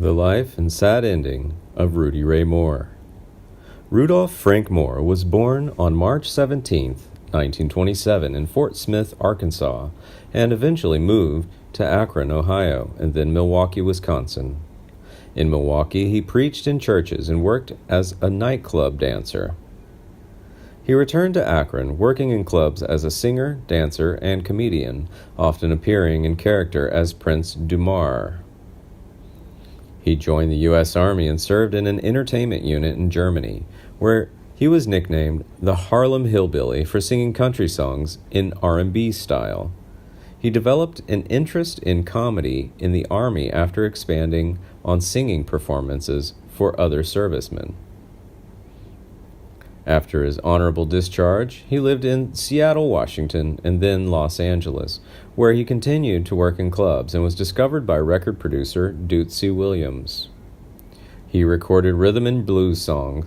The Life and Sad Ending of Rudy Ray Moore. Rudolph Frank Moore was born on March 17, 1927 in Fort Smith, Arkansas, and eventually moved to Akron, Ohio, and then Milwaukee, Wisconsin. In Milwaukee, he preached in churches and worked as a nightclub dancer. He returned to Akron, working in clubs as a singer, dancer, and comedian, often appearing in character as Prince Dumar. He joined the U.S. Army and served in an entertainment unit in Germany, where he was nicknamed the Harlem Hillbilly for singing country songs in R&B style. He developed an interest in comedy in the Army after expanding on singing performances for other servicemen. After his honorable discharge, he lived in Seattle, Washington, and then Los Angeles, where he continued to work in clubs and was discovered by record producer Dootsy Williams. He recorded rhythm and blues songs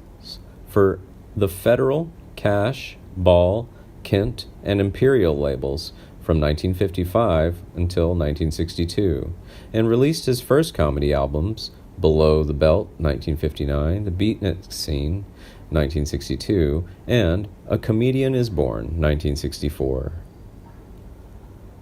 for the Federal, Cash, Ball, Kent, and Imperial labels from 1955 until 1962, and released his first comedy albums, Below the Belt, 1959, The Beatnik Scene, 1962, and A Comedian is Born, 1964.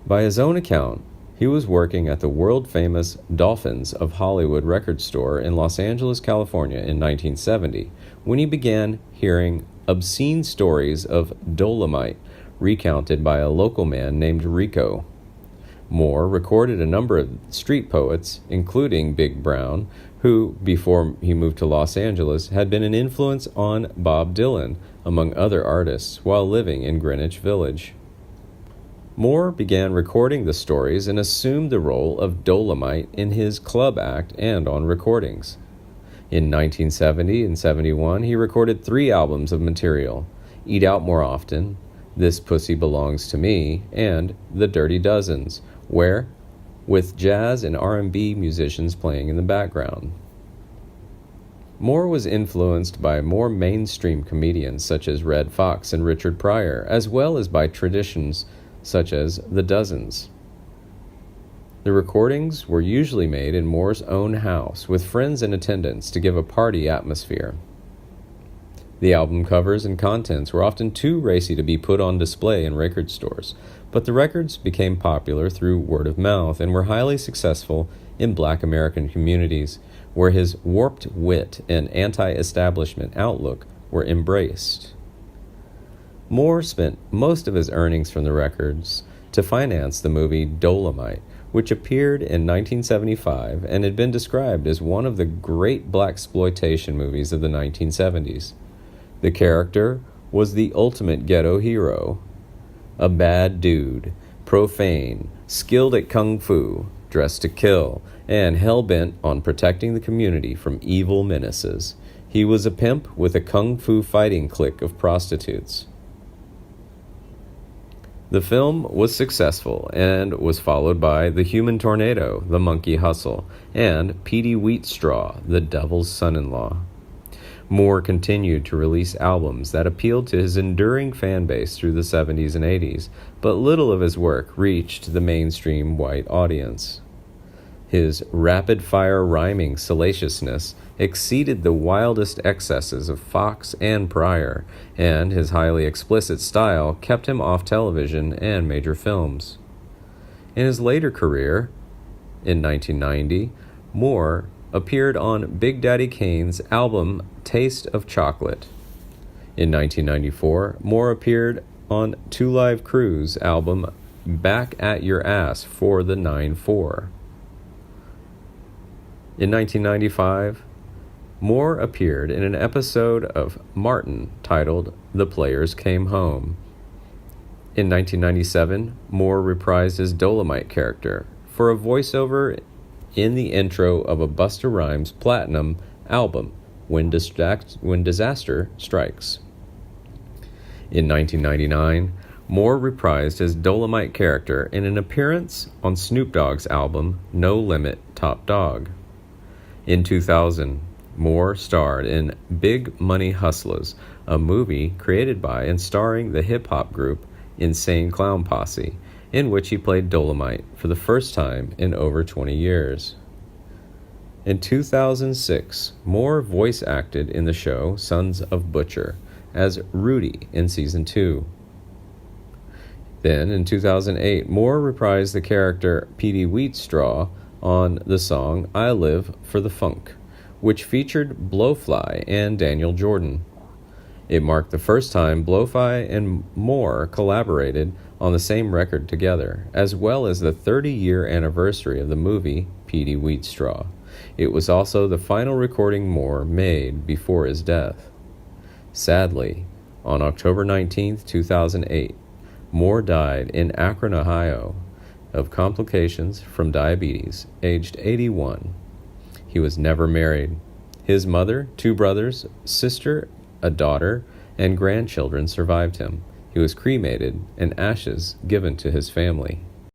By his own account, he was working at the world-famous Dolphins of Hollywood record store in Los Angeles, California in 1970, when he began hearing obscene stories of Dolomite recounted by a local man named Rico. Moore recorded a number of street poets, including Big Brown, who, before he moved to Los Angeles, had been an influence on Bob Dylan, among other artists, while living in Greenwich Village. Moore began recording the stories and assumed the role of Dolomite in his club act and on recordings. In 1970 and 71, he recorded 3 albums of material: Eat Out More Often, This Pussy Belongs to Me, and The Dirty Dozens, where with jazz and R&B musicians playing in the background. Moore was influenced by more mainstream comedians such as Red Fox and Richard Pryor, as well as by traditions such as the Dozens. The recordings were usually made in Moore's own house, with friends in attendance to give a party atmosphere. The album covers and contents were often too racy to be put on display in record stores, but the records became popular through word of mouth and were highly successful in Black American communities, where his warped wit and anti-establishment outlook were embraced. Moore spent most of his earnings from the records to finance the movie Dolomite, which appeared in 1975 and had been described as one of the great blaxploitation movies of the 1970s. The character was the ultimate ghetto hero, a bad dude, profane, skilled at kung fu, dressed to kill, and hell-bent on protecting the community from evil menaces. He was a pimp with a kung fu fighting clique of prostitutes. The film was successful and was followed by The Human Tornado, The Monkey Hustle, and Petey Wheatstraw, The Devil's Son-in-Law. Moore continued to release albums that appealed to his enduring fan base through the 70s and 80s, but little of his work reached the mainstream white audience. His rapid-fire rhyming salaciousness exceeded the wildest excesses of Fox and Pryor, and his highly explicit style kept him off television and major films. In his later career, in 1990, Moore appeared on Big Daddy Kane's album Taste of Chocolate. In 1994, Moore appeared on Two Live Crew's album Back at Your Ass for the 9-4. In 1995, Moore appeared in an episode of Martin titled The Players Came Home. In 1997, Moore reprised his Dolomite character for a voiceover in the intro of a Busta Rhymes Platinum album, When Disaster Strikes. In 1999, Moore reprised his Dolomite character in an appearance on Snoop Dogg's album No Limit Top Dog. In 2000, Moore starred in Big Money Hustlers, a movie created by and starring the hip-hop group Insane Clown Posse, in which he played Dolomite for the first time in over 20 years. In 2006, Moore voice acted in the show Sons of Butcher as Rudy in Season 2. Then, in 2008, Moore reprised the character Petey Wheatstraw on the song I Live for the Funk, which featured Blowfly and Daniel Jordan. It marked the first time Blowfly and Moore collaborated on the same record together, as well as the 30-year anniversary of the movie Petey Wheatstraw. It was also the final recording Moore made before his death. Sadly, on October 19, 2008, Moore died in Akron, Ohio, of complications from diabetes, aged 81. He was never married. His mother, 2 brothers, sister, a daughter, and grandchildren survived him. He was cremated and ashes given to his family.